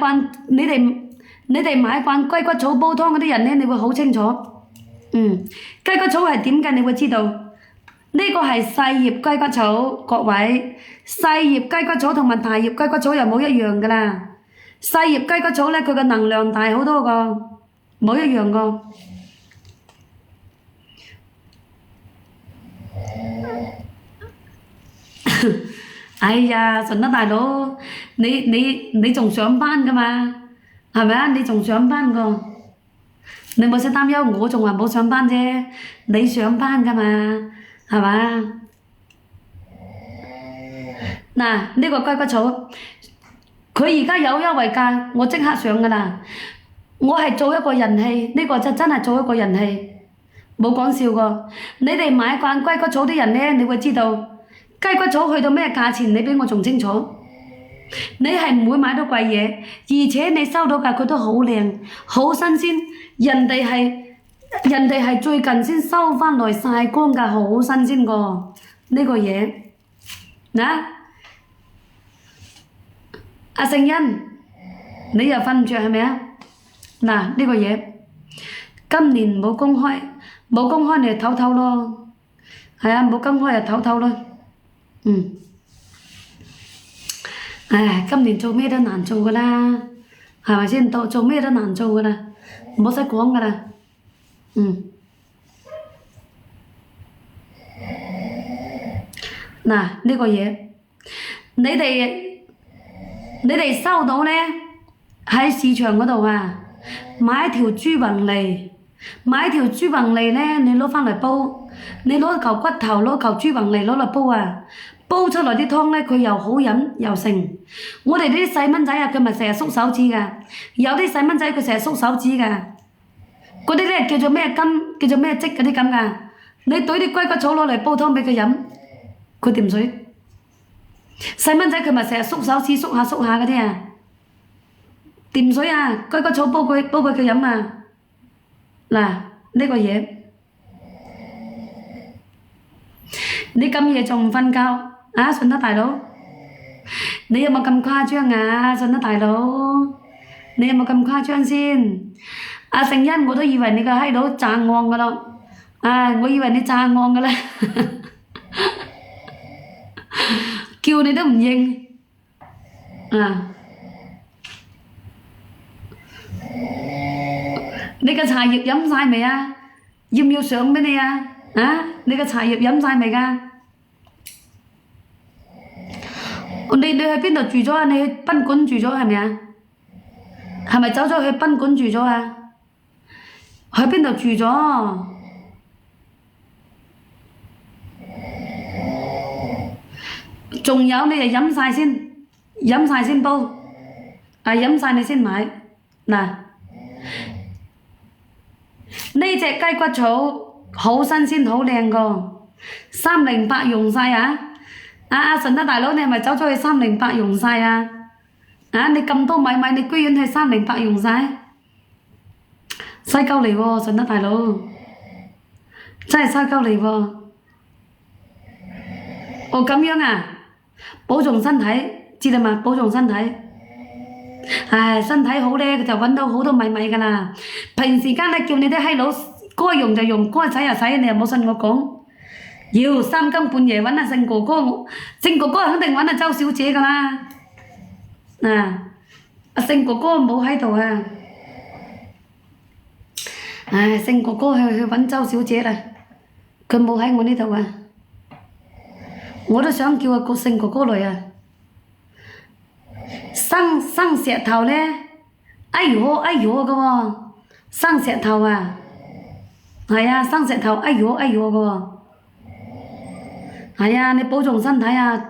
慣你哋買慣雞骨草煲湯嗰啲人咧，你會好清楚。雞骨草係點嘅？你會知道呢個係細葉雞骨草，各位細葉雞骨草同埋大葉雞骨草又冇一樣噶啦。細葉雞骨草咧，佢嘅能量大好多個，冇一樣個。哎呀，順德大佬，你仲上班噶嘛？係咪啊？你仲上班個？你冇使擔憂，我仲話冇上班啫，你上班噶嘛？係嘛？嗱，呢個雞骨草，佢而家有優惠價，我即刻上噶啦！我係做一個人氣，呢個就真係做一個人氣，冇講笑個。你哋買慣雞骨草啲人咧，你會知道雞骨草去到咩價錢，你比我仲清楚。你係唔會買到貴嘢，而且你收到嘅佢都好靚，好新鮮。人哋係最近先收翻來曬乾㗎，好新鮮個呢個嘢。嗱，阿聖欣，你又瞓唔着係咪啊？嗱，呢個嘢今年冇公開你就唞唞咯。係啊，冇公開就唞唞咯。唉，今年做咩都難做㗎啦，係咪先？做咩都難做㗎啦，冇使講㗎啦。嗱，呢個嘢，你哋收到咧喺市場嗰度啊，買條豬宏利咧，你攞返嚟煲，你攞嚿骨頭，攞嚿豬宏利攞嚟煲啊！煲出來啲湯咧，佢又好飲又成。我哋啲細蚊仔啊，佢咪成日縮手指㗎。有啲細蚊仔佢成日縮手指㗎。嗰啲咧叫做咩筋，叫做咩積嗰啲咁㗎。你懟啲雞骨草攞嚟煲湯俾佢飲，佢掂水。細蚊仔佢咪成日縮手指縮下嗰啲啊，掂水啊！雞骨草煲俾佢飲啊！嗱，呢個嘢，你咁夜仲唔瞓覺？啊，順德大佬，你有冇咁誇張啊？順德大佬，你有冇咁誇張先？阿聖欣，我都以為你個閪佬詐案㗎咯，我以為你詐案㗎啦，叫你都唔應，你個茶葉飲晒未啊？要唔要上俾你啊？你個茶葉飲晒未㗎？你去邊度住咗啊？你去賓館住咗係咪啊？係咪走咗去賓館住咗啊？去邊度住咗？仲有你就飲晒先煲，飲晒你先買。嗱，呢隻雞骨草好新鮮好靚個，308用晒啊！順德大佬，你係咪走咗去308用晒啊？你咁多米，你居然去308用晒，犀鳩嚟喎！順德大佬，真係犀鳩嚟喎！哦，咁樣啊，保重身體，知道嘛？保重身體。身體好咧，就揾到好多米㗎啦。平時間咧叫你啲閪佬該用就用，該洗就洗，你又冇信我講。要三更半夜揾阿勝哥哥，勝哥哥肯定揾阿周小姐㗎啦。阿勝哥哥冇喺度啊。勝哥哥去揾周小姐啦，佢冇喺我呢度啊。我都想叫阿勝哥哥來啊。生石頭咧，哎呦嘅喎，生石頭啊，係啊，生石頭，哎呦嘅喎。係啊，你保重身體啊！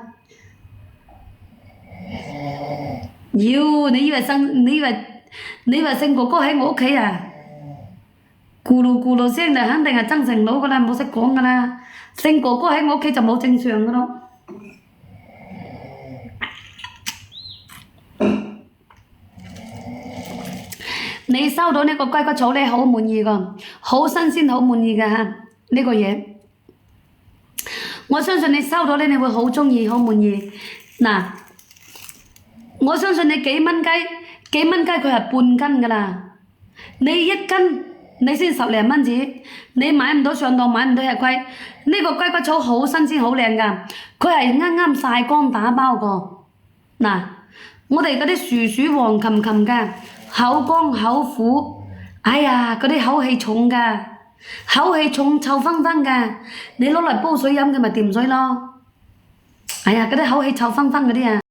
你以為勝哥哥喺我屋企啊？咕嚕聲就肯定係增城佬㗎啦，冇識講㗎啦。勝哥哥喺我屋企就冇正常㗎咯。你收到呢個雞骨草咧，好滿意㗎，好新鮮，好滿意㗎嚇呢個嘢。我相信你收到咧，你會好鍾意，好滿意。嗱，我相信你幾蚊雞幾蚊雞佢係半斤㗎啦，你一斤你先10零蚊紙，你買唔到上當買唔到日龜，呢個龜骨草好新鮮好靚㗎，佢係啱啱曬乾打包過。嗱，我哋嗰啲薯黃琴琴嘅，口乾口苦，哎呀嗰啲口氣重㗎，口氣重臭芬芬㗎，你攞嚟煲水飲嘅咪掂水咯。哎呀嗰啲口氣臭芬芬嗰啲啊〜